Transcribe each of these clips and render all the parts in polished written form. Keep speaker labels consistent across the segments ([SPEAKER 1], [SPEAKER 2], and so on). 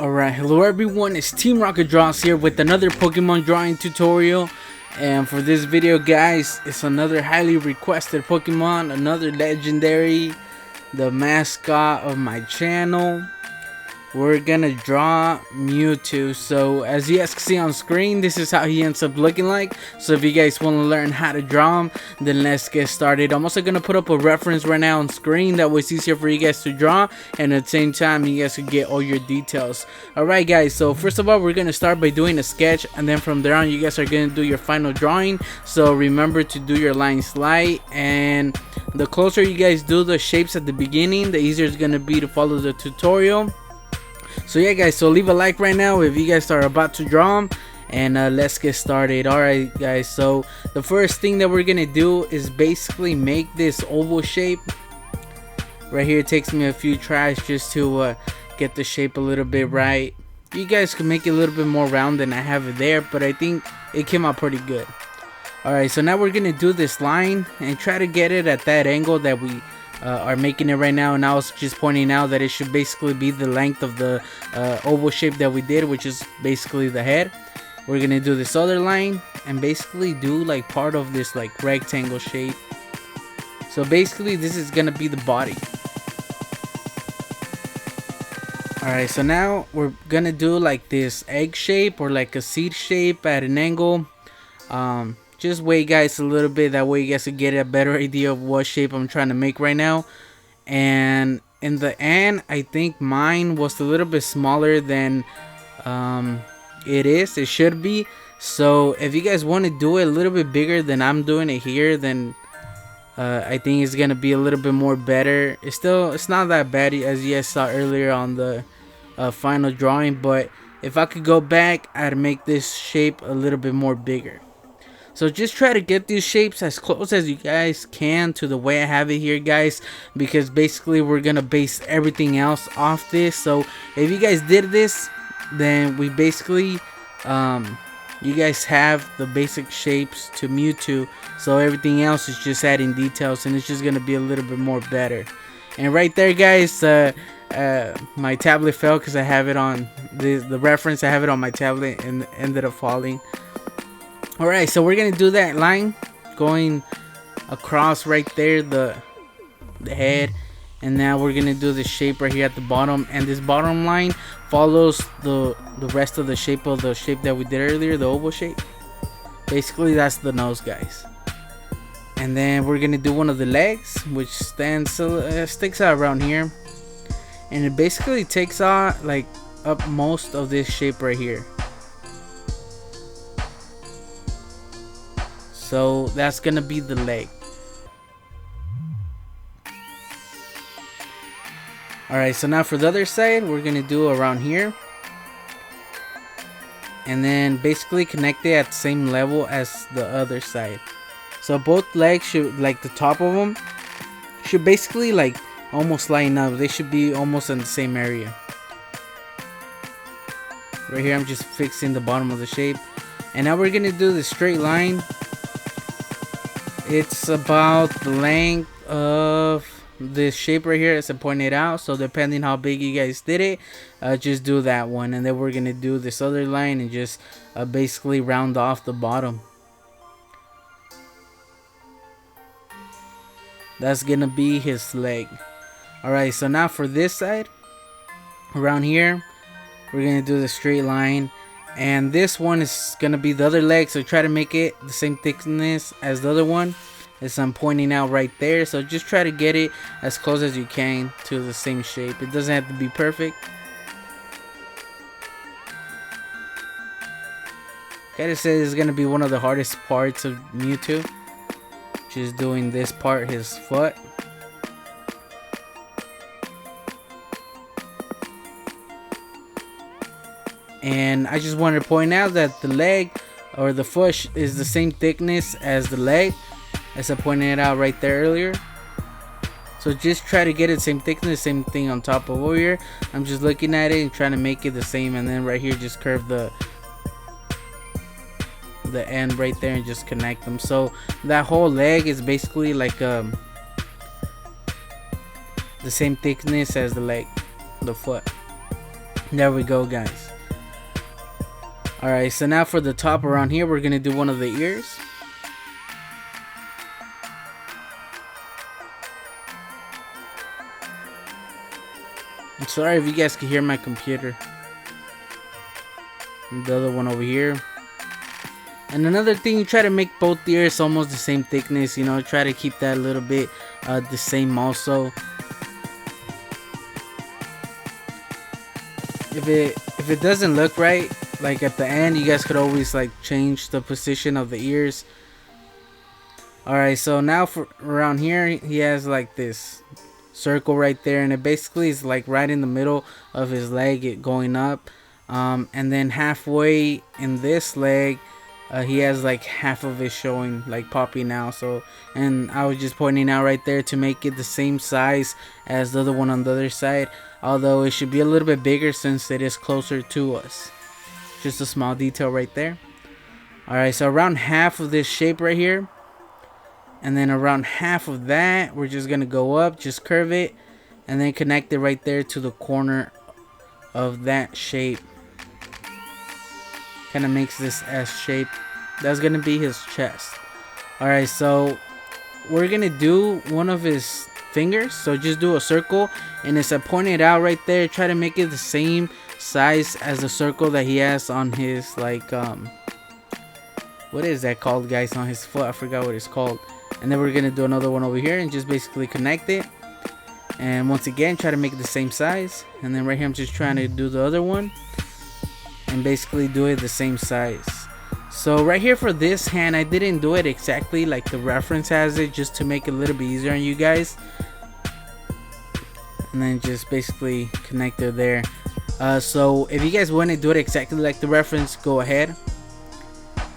[SPEAKER 1] Alright, hello everyone, it's Teamrocketdraws here with another Pokemon drawing tutorial. And for this video guys, it's another highly requested Pokemon, another legendary, the mascot of my channel. We're gonna draw Mewtwo. So as you guys can see on screen, this is how he ends up looking like. So if you guys want to learn how to draw him, then let's get started. I'm also gonna put up a reference right now on screen, that way it's easier for you guys to draw, and at the same time you guys can get all your details. Alright guys, so first of all we're gonna start by doing a sketch, and then from there on you guys are gonna do your final drawing. So remember to do your lines light, and the closer you guys do the shapes at the beginning, the easier it's gonna be to follow the tutorial. So yeah guys, so leave a like right now if you guys are about to draw them, and let's get started. Alright guys, so the first thing that we're gonna do is basically make this oval shape right here. It takes me a few tries just to get the shape a little bit right. You guys can make it a little bit more round than I have it there, but I think it came out pretty good. Alright, so now we're gonna do this line and try to get it at that angle that we are making it right now. And I was just pointing out that it should basically be the length of the oval shape that we did, which is basically the head. We're gonna do this other line and basically do like part of this like rectangle shape. So basically this is gonna be the body. Alright, so now we're gonna do like this egg shape or like a seed shape at an angle. Just wait guys a little bit, that way you guys can get a better idea of what shape I'm trying to make right now. And in the end, I think mine was a little bit smaller than it should be. So if you guys want to do it a little bit bigger than I'm doing it here, then I think it's gonna be a little bit more better. It's not that bad as you guys saw earlier on the final drawing, but if I could go back, I'd make this shape a little bit more bigger. So just try to get these shapes as close as you guys can to the way I have it here guys, because basically we're gonna base everything else off this. So if you guys did this, then we basically you guys have the basic shapes to Mewtwo, so everything else is just adding details, and it's just gonna be a little bit more better. And right there guys, my tablet fell because I have it on the reference, I have it on my tablet and ended up falling. Alright, so we're gonna do that line going across right there, the head, and now we're gonna do the shape right here at the bottom, and this bottom line follows the rest of the shape that we did earlier, the oval shape. Basically that's the nose guys. And then we're gonna do one of the legs, which sticks out around here, and it basically takes out like up most of this shape right here. So that's gonna be the leg. Alright, so now for the other side, we're gonna do around here, and then basically connect it at the same level as the other side. So both legs should, like the top of them should basically like almost line up. They should be almost in the same area. Right here I'm just fixing the bottom of the shape, and now we're gonna do the straight line. It's about the length of this shape right here as I pointed out, so depending how big you guys did it, just do that one. And then we're gonna do this other line and just basically round off the bottom. That's gonna be his leg. Alright, so now for this side, around here, we're gonna do the straight line, and this one is gonna be the other leg, so try to make it the same thickness as the other one, as I'm pointing out right there. So just try to get it as close as you can to the same shape. It doesn't have to be perfect. Gotta say, this is gonna be one of the hardest parts of Mewtwo, just doing this part, his foot. And I just wanted to point out that the leg or the foot is the same thickness as the leg, as I pointed out right there earlier. So just try to get it same thickness, same thing on top of over here. I'm just looking at it and trying to make it the same, and then right here just curve the end right there and just connect them. So that whole leg is basically like the same thickness as the leg, the foot. There we go, guys. Alright, so now for the top around here, we're gonna do one of the ears. I'm sorry if you guys can hear my computer. And the other one over here. And another thing, you try to make both ears almost the same thickness, you know, try to keep that a little bit the same also. If it doesn't look right, like at the end, you guys could always like change the position of the ears. Alright, so now for around here, he has like this circle right there, and it basically is like right in the middle of his leg going up. And then halfway in this leg, he has like half of it showing, like popping out. So, and I was just pointing out right there to make it the same size as the other one on the other side, although it should be a little bit bigger since it is closer to us. Just a small detail right there. Alright, so around half of this shape right here, and then around half of that, we're just gonna go up, just curve it, and then connect it right there to the corner of that shape. Kind of makes this S shape. That's gonna be his chest. Alright, so we're gonna do one of his fingers. So just do a circle, and as I pointed out right there, try to make it the same size as the circle that he has on his, like, what is that called, guys, on his foot? I forgot what it's called. And then we're gonna do another one over here and just basically connect it. And once again, try to make it the same size. And then right here, I'm just trying to do the other one and basically do it the same size. So right here for this hand, I didn't do it exactly like the reference has it, just to make it a little bit easier on you guys. And then just basically connect it there. So if you guys want to do it exactly like the reference, go ahead.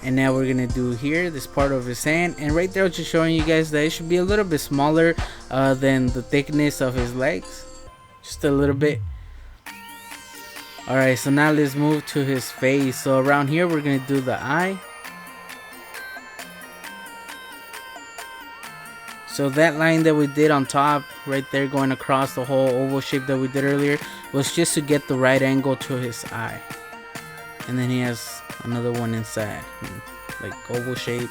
[SPEAKER 1] And now we're gonna do here this part of his hand, and right there, just showing you guys that it should be a little bit smaller than the thickness of his legs, just a little bit. Alright, so now let's move to his face. So around here, we're gonna do the eye. So that line that we did on top right there, going across the whole oval shape that we did earlier, was just to get the right angle to his eye. And then he has another one inside, like oval shape.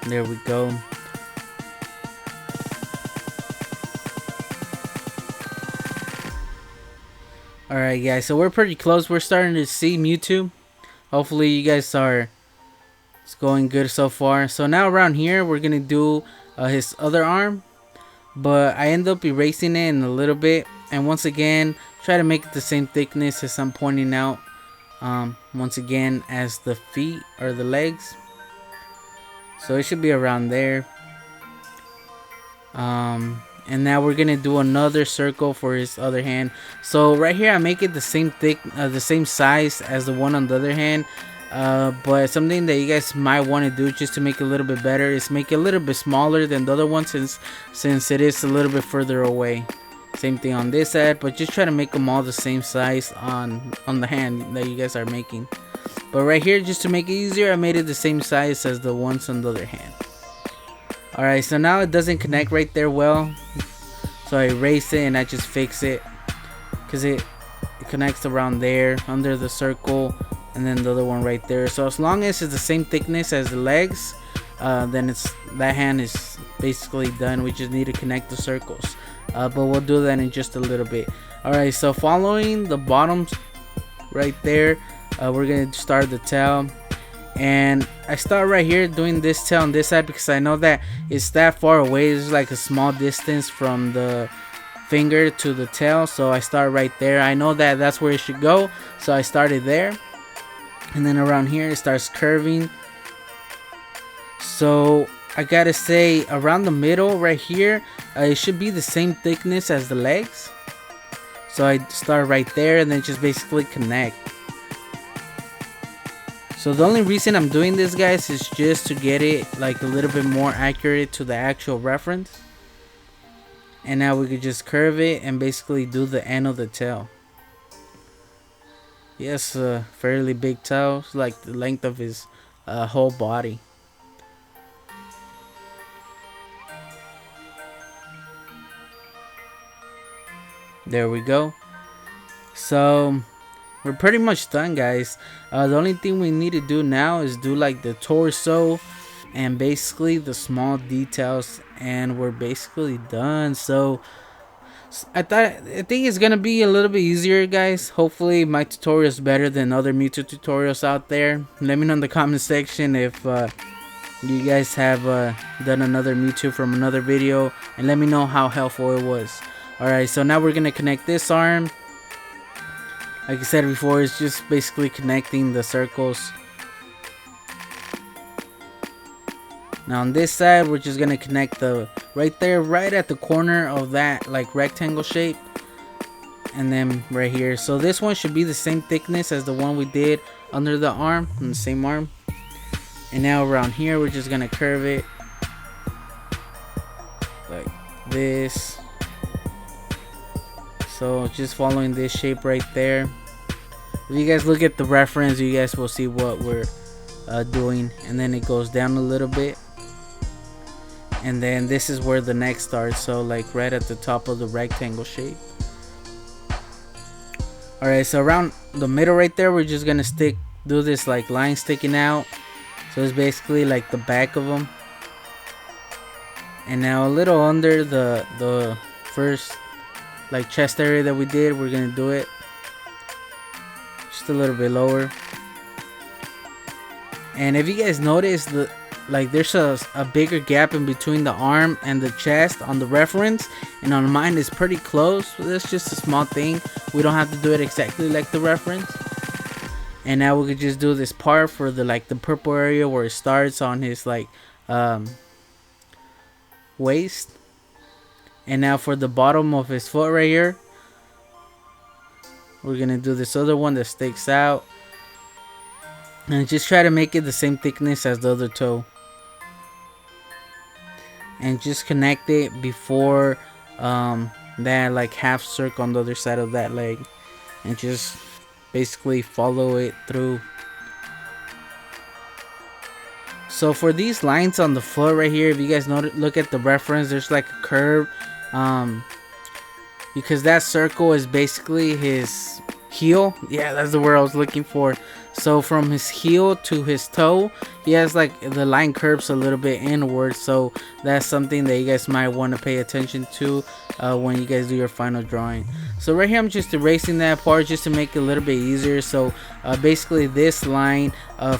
[SPEAKER 1] There we go. Alright guys, so we're pretty close. We're starting to see Mewtwo. Hopefully you guys are, it's going good so far. So now around here, we're gonna do his other arm, but I end up erasing it in a little bit, and once again try to make it the same thickness as I'm pointing out, once again, as the feet or the legs. So it should be around there. And now we're gonna do another circle for his other hand. So right here, I make it the same the same size as the one on the other hand. But something that you guys might want to do just to make it a little bit better is make it a little bit smaller than the other one, since it is a little bit further away. Same thing on this side, but just try to make them all the same size on the hand that you guys are making. But right here, just to make it easier, I made it the same size as the ones on the other hand. Alright, so now it doesn't connect right there well, so I erase it and I just fix it, because it connects around there under the circle, and then the other one right there. So as long as it's the same thickness as the legs, then that hand is basically done. We just need to connect the circles, but we'll do that in just a little bit. Alright, so following the bottoms right there, we're gonna start the tail. And I start right here doing this tail on this side because I know that it's that far away. It's like a small distance from the finger to the tail, so I start right there. I know that that's where it should go, so I started there. And then around here it starts curving. So I gotta say, around the middle right here, it should be the same thickness as the legs. So I start right there and then just basically connect. So the only reason I'm doing this, guys, is just to get it like a little bit more accurate to the actual reference. And now we could just curve it and basically do the end of the tail. He has a fairly big tail, it's like the length of his whole body. There we go. So we're pretty much done, guys. The only thing we need to do now is do like the torso and basically the small details, and we're basically done. So I think it's gonna be a little bit easier, guys. Hopefully my tutorial is better than other Mewtwo tutorials out there. Let me know in the comment section if you guys have done another Mewtwo from another video, and let me know how helpful it was. Alright, so now we're gonna connect this arm. Like I said before, it's just basically connecting the circles. Now on this side, we're just gonna connect the right there, right at the corner of that like rectangle shape, and then right here. So this one should be the same thickness as the one we did under the arm, on the same arm. And now around here, we're just gonna curve it like this. So just following this shape right there. If you guys look at the reference, you guys will see what we're doing. And then it goes down a little bit, and then this is where the neck starts, so like right at the top of the rectangle shape. Alright, so around the middle right there, we're just gonna do this like line sticking out, so it's basically like the back of them. And now a little under the first like chest area that we did, we're gonna do it just a little bit lower. And if you guys notice, there's a bigger gap in between the arm and the chest on the reference, and on mine is pretty close. That's just a small thing. We don't have to do it exactly like the reference. And now we could just do this part for the purple area where it starts on his waist. And now for the bottom of his foot right here, we're gonna do this other one that sticks out, and just try to make it the same thickness as the other toe, and just connect it before that like half circle on the other side of that leg, and just basically follow it through. So for these lines on the foot right here, if you guys look at the reference, there's like a curve, because that circle is basically his heel. Yeah, that's the word I was looking for. So from his heel to his toe, he has like the line curves a little bit inward. So that's something that you guys might want to pay attention to when you guys do your final drawing. So right here, I'm just erasing that part just to make it a little bit easier. So basically this line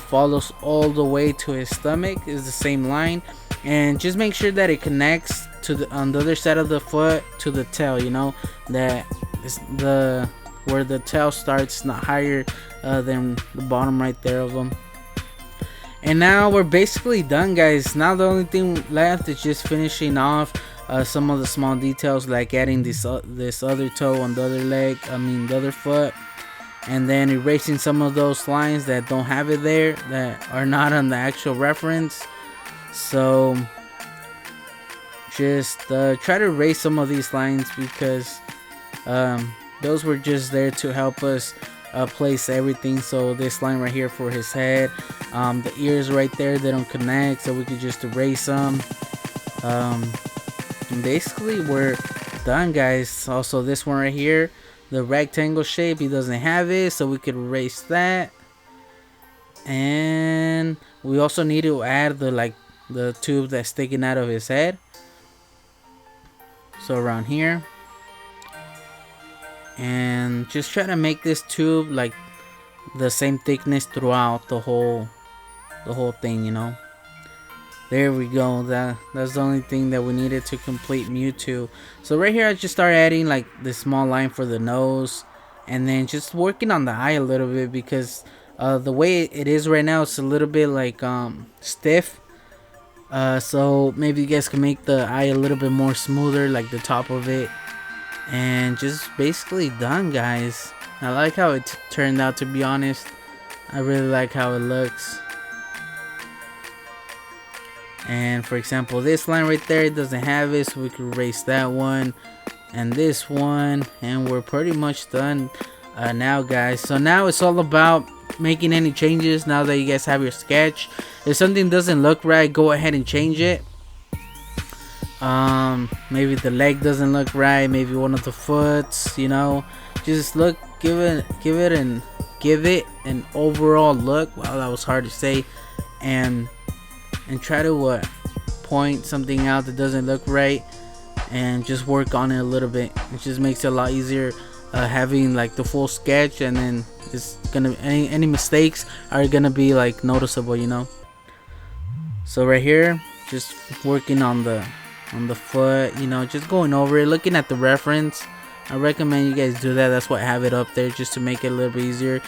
[SPEAKER 1] follows all the way to his stomach, is the same line, and just make sure that it connects to on the other side of the foot to the tail, you know, that is where the tail starts, not higher than the bottom right there of them. And now we're basically done, guys. Now the only thing left is just finishing off some of the small details, like adding this other toe on the other leg, the other foot, and then erasing some of those lines that don't have it there, that are not on the actual reference. So just try to erase some of these lines, because those were just there to help us place everything. So this line right here for his head, the ears right there, they don't connect, so we could just erase them. And basically we're done, guys. Also this one right here, the rectangle shape, he doesn't have it, so we could erase that. And we also need to add the tube that's sticking out of his head, so around here. And just try to make this tube like the same thickness throughout the whole thing, you know. There we go. That's the only thing that we needed to complete Mewtwo. So right here, I just started adding like this small line for the nose, and then just working on the eye a little bit, because the way it is right now, it's a little bit like stiff. So maybe you guys can make the eye a little bit more smoother, like the top of it. And just basically done, guys. I like how it turned out, to be honest. I really like how it looks. And for example, this line right there, it doesn't have it, so we can erase that one and this one, and we're pretty much done now, guys. So now it's all about making any changes. Now that you guys have your sketch, if something doesn't look right, go ahead and change it. Maybe the leg doesn't look right, maybe one of the foots, you know, just give it give it an overall look. Wow, that was hard to say. And try to point something out that doesn't look right, and just work on it a little bit. It just makes it a lot easier having like the full sketch, and then it's gonna any mistakes are gonna be like noticeable, you know. So right here, just working on the foot, you know, just going over it, looking at the reference. I recommend you guys do that. That's why I have it up there, just to make it a little bit easier,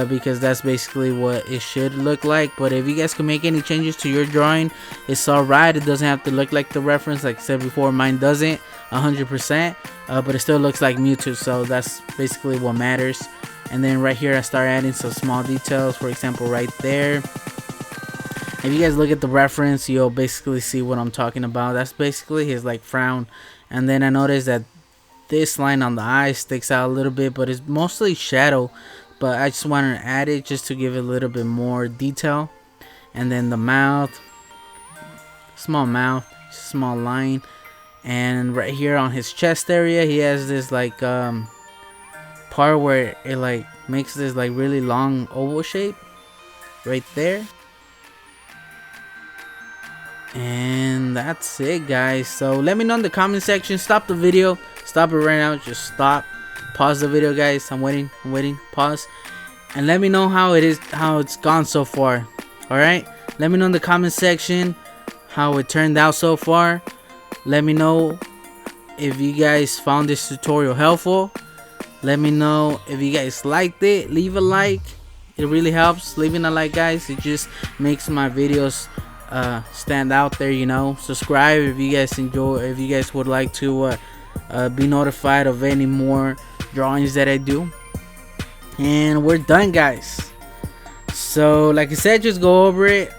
[SPEAKER 1] because that's basically what it should look like. But if you guys can make any changes to your drawing, it's alright. It doesn't have to look like the reference. Like I said before, mine doesn't 100%, but it still looks like Mewtwo, so that's basically what matters. And then right here I start adding some small details. For example, right there, if you guys look at the reference, you'll basically see what I'm talking about. That's basically his like frown. And then I noticed that this line on the eye sticks out a little bit, but it's mostly shadow, but I just wanted to add it just to give it a little bit more detail. And then the mouth, small line. And right here on his chest area, he has this like part where it like makes this like really long oval shape right there. And that's it, guys. So let me know in the comment section. Stop the video, stop it right now, just stop, pause the video, guys. I'm waiting, pause, and let me know how it's gone so far. All right, let me know in the comment section how it turned out so far. Let me know if you guys found this tutorial helpful. Let me know if you guys liked it. Leave a like, it really helps. Leaving a like, guys, it just makes my videos stand out there, you know. Subscribe if you guys enjoy, if you guys would like to be notified of any more drawings that I do. And we're done, guys. So like I said, just go over it.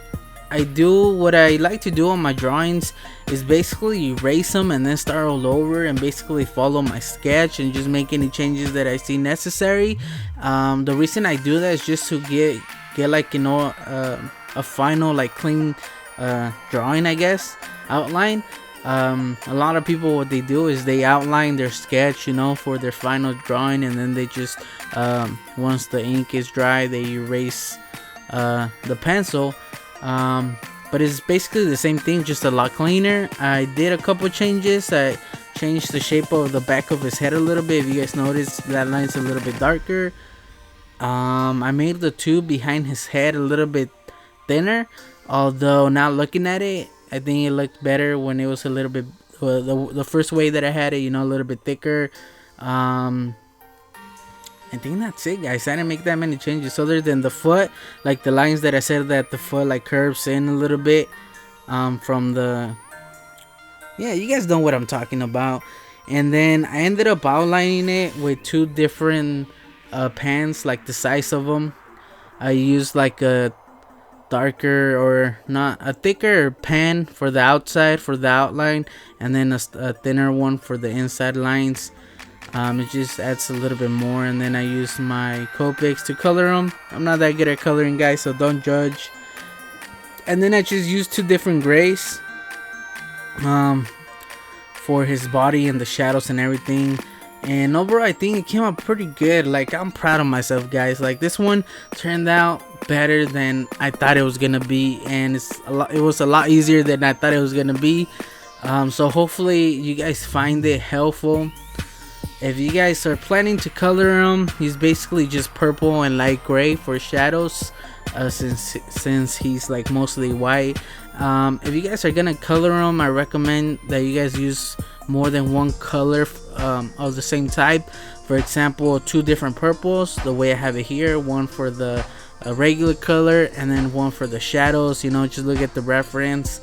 [SPEAKER 1] What I like to do on my drawings is basically erase them and then start all over, and basically follow my sketch and just make any changes that I see necessary. The reason I do that is just to get like, you know, a final like clean drawing, I guess, outline. A lot of people, what they do is they outline their sketch, you know, for their final drawing, and then they just once the ink is dry, they erase the pencil. But it's basically the same thing, just a lot cleaner. I did a couple changes. I changed the shape of the back of his head a little bit. If you guys notice, that line's a little bit darker. I made the tube behind his head a little bit thinner, although now looking at it, I think it looked better when it was a little bit the first way that I had it, you know, a little bit thicker. I think that's it, guys. I didn't make that many changes other than the foot, like the lines that I said that the foot like curves in a little bit from the, yeah, you guys know what I'm talking about. And then I ended up outlining it with two different pans, like the size of them. I used like a darker, or not, a thicker pan for the outside for the outline, and then a thinner one for the inside lines. It just adds a little bit more. And then I use my Copics to color them. I'm not that good at coloring, guys, so don't judge. And then I just used two different grays for his body and the shadows and everything. And overall, I think it came out pretty good. Like, I'm proud of myself, guys. Like, this one turned out better than I thought it was gonna be, and it was a lot easier than I thought it was gonna be. So hopefully you guys find it helpful. If you guys are planning to color him, he's basically just purple and light gray for shadows, since he's like mostly white. If you guys are gonna color him, I recommend that you guys use more than one color of the same type. For example, two different purples, the way I have it here, one for the regular color and then one for the shadows. You know, just look at the reference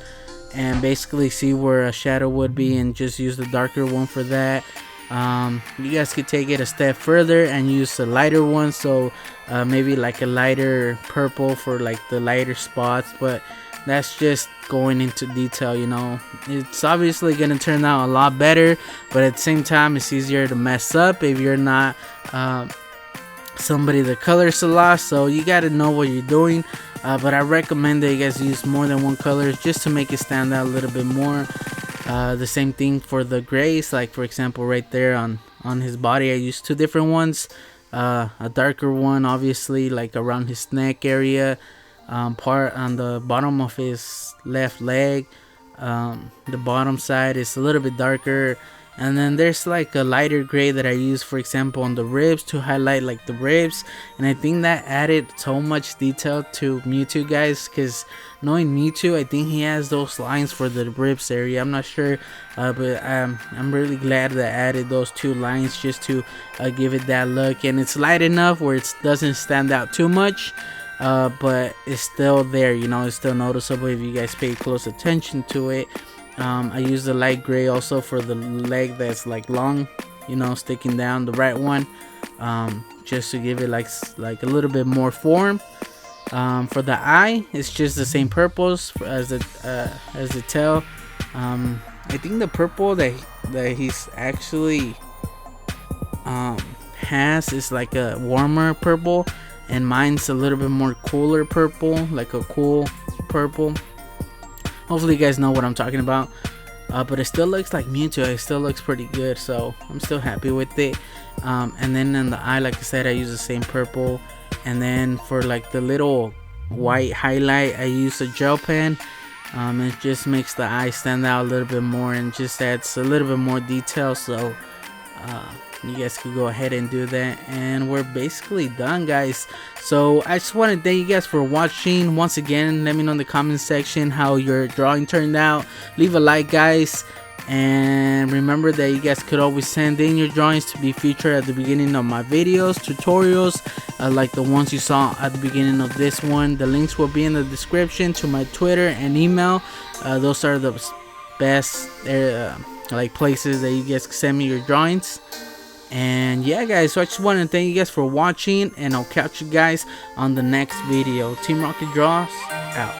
[SPEAKER 1] and basically see where a shadow would be, and just use the darker one for that. You guys could take it a step further and use a lighter one, so maybe like a lighter purple for like the lighter spots, but that's just going into detail, you know. It's obviously gonna turn out a lot better, but at the same time it's easier to mess up if you're not somebody that colors a lot, so you got to know what you're doing. But I recommend that you guys use more than one color just to make it stand out a little bit more. The same thing for the grays, like for example right there on his body I used two different ones. a darker one obviously like around his neck area, part on the bottom of his left leg. The bottom side is a little bit darker, and then there's like a lighter gray that I use, for example, on the ribs to highlight like the ribs. And I think that added so much detail to Mewtwo, guys, because knowing Mewtwo, I think he has those lines for the ribs area. I'm not sure, but I'm really glad that I added those two lines just to give it that look. And it's light enough where it doesn't stand out too much, but it's still there, you know, it's still noticeable if you guys pay close attention to it. I use the light gray also for the leg that's like long, you know, sticking down, the right one, just to give it like a little bit more form. For the eye, it's just the same purples as the tail. I think the purple that he's actually has is like a warmer purple, and mine's a little bit more cooler purple, like a cool purple. Hopefully you guys know what I'm talking about. But it still looks like Mewtwo. It still looks pretty good, so I'm still happy with it. And then in the eye, like I said, I use the same purple. And then for like the little white highlight, I use a gel pen. It just makes the eye stand out a little bit more and just adds a little bit more detail. So you guys could go ahead and do that, and we're basically done, guys. So I just want to thank you guys for watching. Once again, let me know in the comment section how your drawing turned out. Leave a like, guys, and remember that you guys could always send in your drawings to be featured at the beginning of my videos, tutorials, like the ones you saw at the beginning of this one. The links will be in the description to my Twitter and email. Those are the best like places that you guys can send me your drawings. And yeah, guys, so I just want to thank you guys for watching, and I'll catch you guys on the next video. Team Rocket Draws out.